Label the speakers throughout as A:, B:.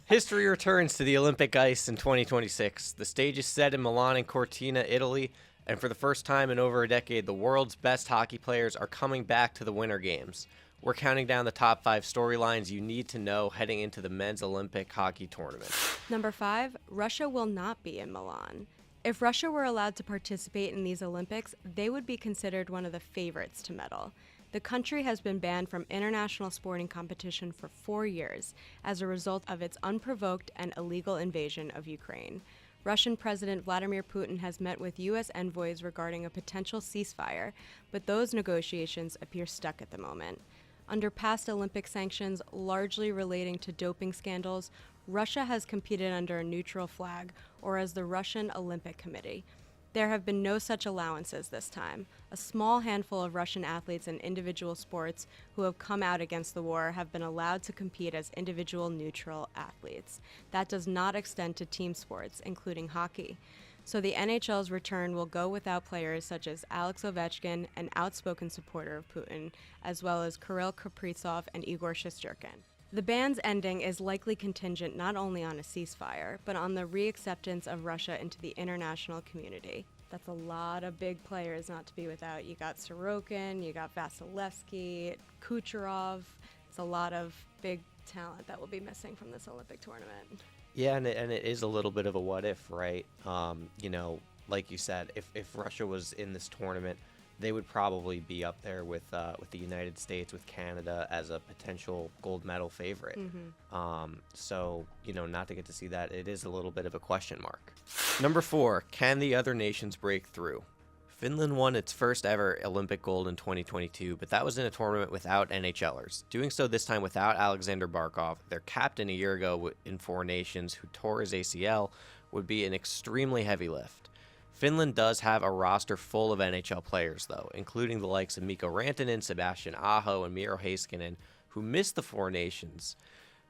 A: History returns to the Olympic ice in 2026. The stage is set in Milan and Cortina, Italy, and for the first time in over a decade, the world's best hockey players are coming back to the Winter Games. We're counting down the top 5 storylines you need to know heading into the men's Olympic hockey tournament.
B: Number 5, Russia will not be in Milan. If Russia were allowed to participate in these Olympics, they would be considered one of the favorites to medal. The country has been banned from international sporting competition for 4 years as a result of its unprovoked and illegal invasion of Ukraine. Russian President Vladimir Putin has met with U.S. envoys regarding a potential ceasefire, but those negotiations appear stuck at the moment. Under past Olympic sanctions, largely relating to doping scandals, Russia has competed under a neutral flag, or as the Russian Olympic Committee. There have been no such allowances this time. A small handful of Russian athletes in individual sports who have come out against the war have been allowed to compete as individual neutral athletes. That does not extend to team sports, including hockey. So the NHL's return will go without players such as Alex Ovechkin, an outspoken supporter of Putin, as well as Kirill Kaprizov and Igor Shesterkin. The ban's ending is likely contingent not only on a ceasefire, but on the reacceptance of Russia into the international community. That's a lot of big players not to be without. You got Sorokin, you got Vasilevsky, Kucherov. It's a lot of big talent that will be missing from this Olympic tournament.
A: Yeah, and it is a little bit of a what if, right? Like you said, if Russia was in this tournament, they would probably be up there with the United States, with Canada as a potential gold medal favorite. So, not to get to see that, it is a little bit of a question mark. Number 4, can the other nations break through? Finland won its first ever Olympic gold in 2022, but that was in a tournament without NHLers. Doing so this time without Alexander Barkov, their captain a year ago in Four Nations, who tore his ACL, would be an extremely heavy lift. Finland does have a roster full of NHL players, though, including the likes of Mikko Rantanen, Sebastian Aho, and Miro Heiskanen, who missed the Four Nations.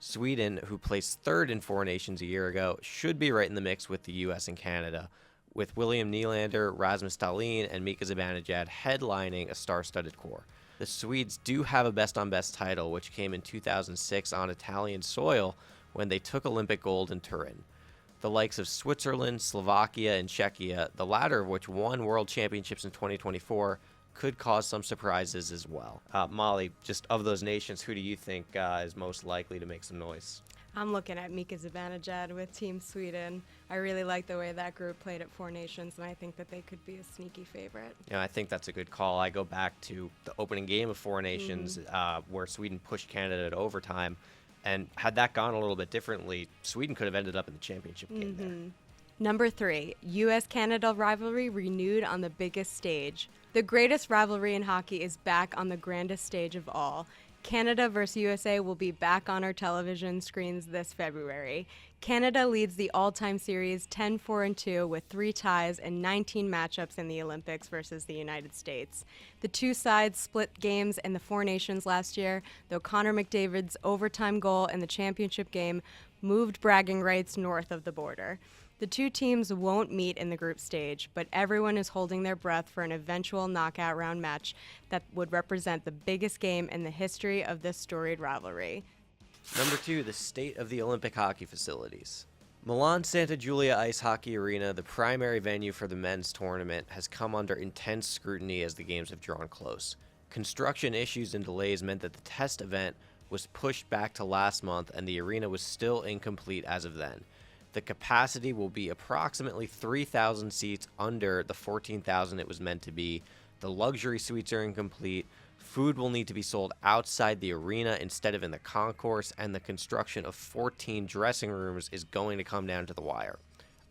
A: Sweden, who placed third in Four Nations a year ago, should be right in the mix with the U.S. and Canada, with William Nylander, Rasmus Dahlin, and Mika Zibanejad headlining a star-studded core. The Swedes do have a best-on-best title, which came in 2006 on Italian soil when they took Olympic gold in Turin. The likes of Switzerland, Slovakia, and Czechia, the latter of which won world championships in 2024, could cause some surprises as well. Mollie, just of those nations, who do you think is most likely to make some noise?
B: I'm looking at Mika Zibanejad with Team Sweden. I really like the way that group played at Four Nations, and I think that they could be a sneaky favorite.
A: Yeah, I think that's a good call. I go back to the opening game of Four Nations, where Sweden pushed Canada to overtime. And had that gone a little bit differently, Sweden could have ended up in the championship game there.
B: Number 3, U.S.-Canada rivalry renewed on the biggest stage. The greatest rivalry in hockey is back on the grandest stage of all. Canada versus USA will be back on our television screens this February. Canada leads the all-time series 10-4-2 with 3 ties and 19 matchups in the Olympics versus the United States. The two sides split games in the Four Nations last year, though Connor McDavid's overtime goal in the championship game moved bragging rights north of the border. The two teams won't meet in the group stage, but everyone is holding their breath for an eventual knockout round match that would represent the biggest game in the history of this storied rivalry.
A: Number 2, the state of the Olympic hockey facilities. Milan Santa Giulia Ice Hockey Arena, the primary venue for the men's tournament, has come under intense scrutiny as the games have drawn close. Construction issues and delays meant that the test event was pushed back to last month, and the arena was still incomplete as of then. The capacity will be approximately 3,000 seats under the 14,000 it was meant to be. The luxury suites are incomplete. Food will need to be sold outside the arena instead of in the concourse, and the construction of 14 dressing rooms is going to come down to the wire.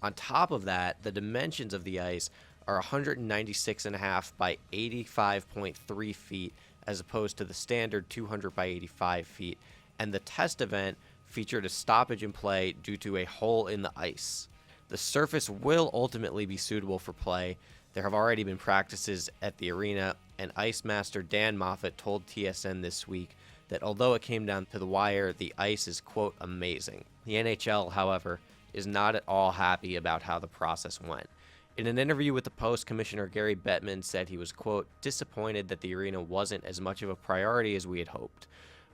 A: On top of that, the dimensions of the ice are 196.5 by 85.3 feet as opposed to the standard 200 by 85 feet, and the test event featured a stoppage in play due to a hole in the ice. The surface will ultimately be suitable for play. There have already been practices at the arena, and Ice Master Dan Moffat told TSN this week that although it came down to the wire, the ice is, quote, amazing. The NHL, however, is not at all happy about how the process went. In an interview with the Post, Commissioner Gary Bettman said he was, quote, disappointed that the arena wasn't as much of a priority as we had hoped.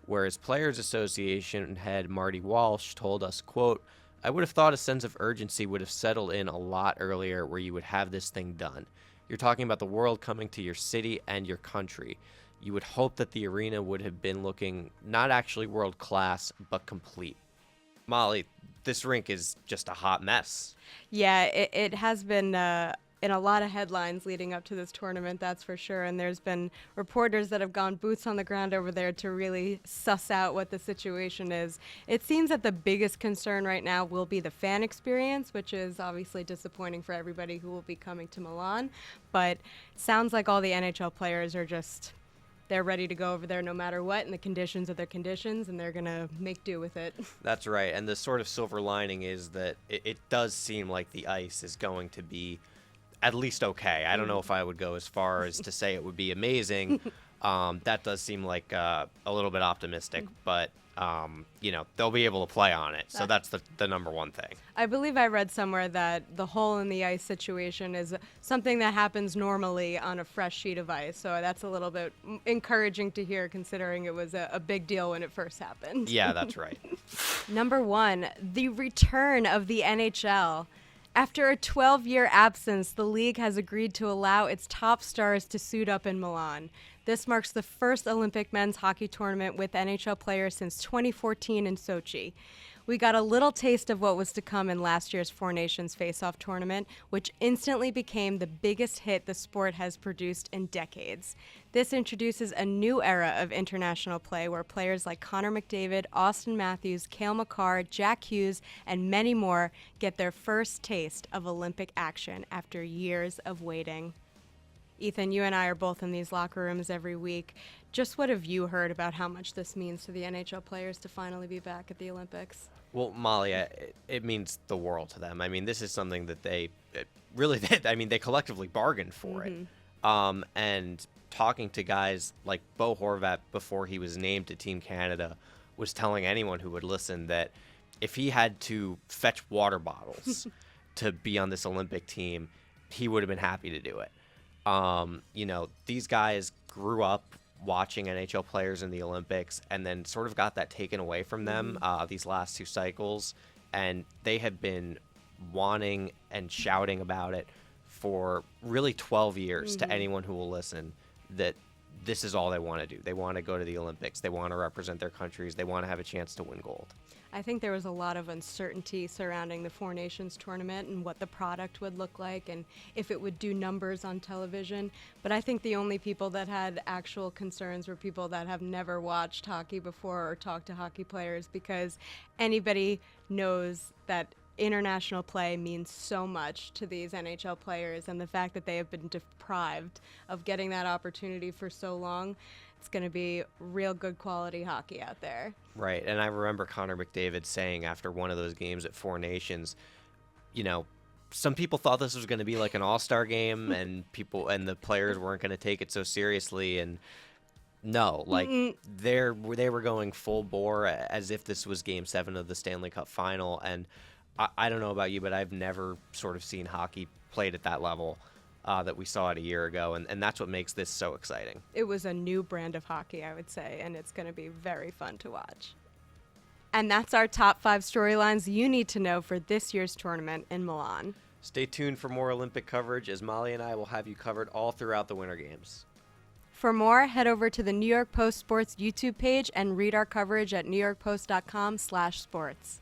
A: whereas Players Association head Marty Walsh told us, quote, "I would have thought a sense of urgency would have settled in a lot earlier where you would have this thing done. You're talking about the world coming to your city and your country. You would hope that the arena would have been looking not actually world class, but complete." Molly, this rink is just a hot mess.
B: Yeah, it has been in a lot of headlines leading up to this tournament, that's for sure. And there's been reporters that have gone boots on the ground over there to really suss out what the situation is. It seems that the biggest concern right now will be the fan experience, which is obviously disappointing for everybody who will be coming to Milan. But sounds like all the NHL players are just, they're ready to go over there no matter what, and the conditions are their conditions, and they're going to make do with it.
A: That's right. And the sort of silver lining is that it does seem like the ice is going to be at least okay. I don't know if I would go as far as to say it would be amazing. That does seem like a little bit optimistic, but they'll be able to play on it. So that's the number one thing.
B: I believe I read somewhere that the hole in the ice situation is something that happens normally on a fresh sheet of ice. So that's a little bit encouraging to hear, considering it was a big deal when it first happened.
A: Yeah, that's right.
B: Number one, the return of the NHL. After a 12-year absence, the league has agreed to allow its top stars to suit up in Milan. This marks the first Olympic men's hockey tournament with NHL players since 2014 in Sochi. We got a little taste of what was to come in last year's Four Nations Face-Off tournament, which instantly became the biggest hit the sport has produced in decades. This introduces a new era of international play where players like Connor McDavid, Austin Matthews, Cale Makar, Jack Hughes, and many more get their first taste of Olympic action after years of waiting. Ethan, you and I are both in these locker rooms every week. Just what have you heard about how much this means to the NHL players to finally be back at the Olympics?
A: Well, Molly, it means the world to them. I mean, this is something that they collectively bargained for it. And talking to guys like Bo Horvat before he was named to Team Canada was telling anyone who would listen that if he had to fetch water bottles to be on this Olympic team, he would have been happy to do it. These guys grew up watching NHL players in the Olympics and then sort of got that taken away from them these last two cycles. And they have been wanting and shouting about it for really 12 years to anyone who will listen, that this is all they want to do. They want to go to the Olympics. They want to represent their countries. They want to have a chance to win gold.
B: I think there was a lot of uncertainty surrounding the Four Nations tournament and what the product would look like and if it would do numbers on television. But I think the only people that had actual concerns were people that have never watched hockey before or talked to hockey players, because anybody knows that international play means so much to these NHL players, and the fact that they have been deprived of getting that opportunity for so long, it's going to be real good quality hockey out there.
A: Right, and I remember Connor McDavid saying after one of those games at Four Nations, some people thought this was going to be like an all-star game and the players weren't going to take it so seriously, and no, they were going full bore as if this was Game 7 of the Stanley Cup Final, and I don't know about you, but I've never sort of seen hockey played at that level that we saw it a year ago, and that's what makes this so exciting.
B: It was a new brand of hockey, I would say, and it's going to be very fun to watch. And that's our top 5 storylines you need to know for this year's tournament in Milan.
A: Stay tuned for more Olympic coverage, as Molly and I will have you covered all throughout the Winter Games.
B: For more, head over to the New York Post Sports YouTube page and read our coverage at newyorkpost.com/sports.